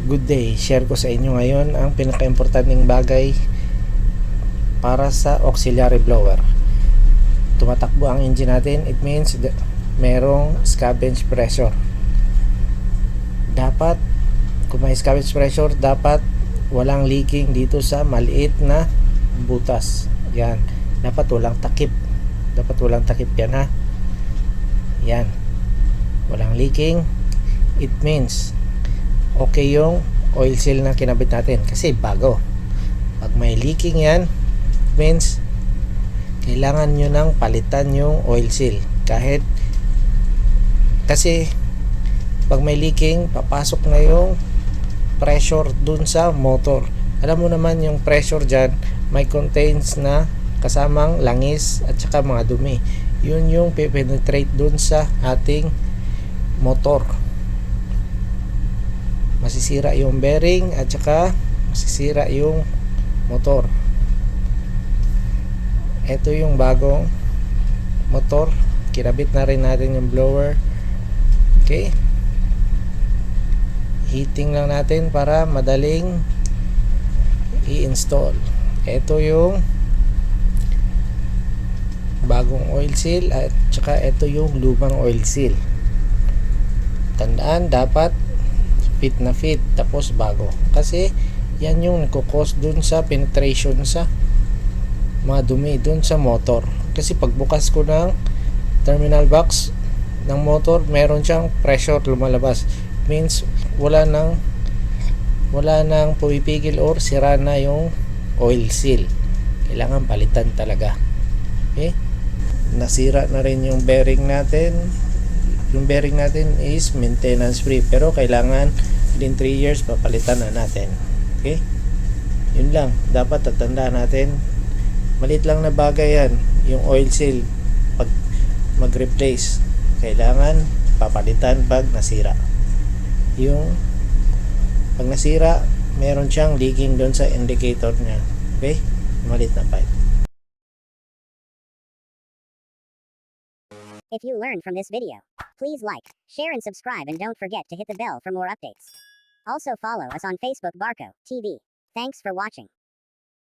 Good day, share ko sa inyo ngayon ang pinaka-importanting bagay para sa auxiliary blower. Tumatakbo ang engine natin, it means merong scavenge pressure. Dapat, kung may scavenge pressure, dapat walang leaking dito sa maliit na butas. Yan, dapat walang takip. Dapat walang takip yan, ha. Yan, walang leaking. It means okay yung oil seal na kinabit natin kasi bago. Pag may leaking yan, means kailangan nyo nang palitan yung oil seal. Kasi pag may leaking, papasok na yung pressure dun sa motor. Alam mo naman yung pressure dyan may contains na kasamang langis at saka mga dumi. Yun yung penetrate dun sa ating motor. Masisira yung bearing at saka masisira yung motor. Ito yung bagong motor, kinabit na rin natin yung blower. Okay, heating lang natin para madaling i-install. Ito yung bagong oil seal at saka ito yung lumang oil seal. Tandaan, dapat fit na fit tapos bago, kasi yan yung nagkukos dun sa penetration sa mga dumi dun sa motor. Kasi pagbukas ko ng terminal box ng motor, meron siyang pressure lumalabas, means wala nang pumipigil or sira na yung oil seal. Kailangan palitan talaga. Okay, nasira na rin yung bearing natin. Yung bearing natin is maintenance free, pero kailangan din 3 years papalitan na natin. Okay, yun lang dapat tatandaan natin. Maliit lang na bagay yan, yung oil seal. Pag mag-replace, kailangan papalitan pag nasira. Yung pag nasira, meron siyang leaking doon sa indicator niya. Okay, maliit na pipe. If you learned from this video, please like, share and subscribe, and don't forget to hit the bell for more updates. Also follow us on Facebook Barco TV. Thanks for watching.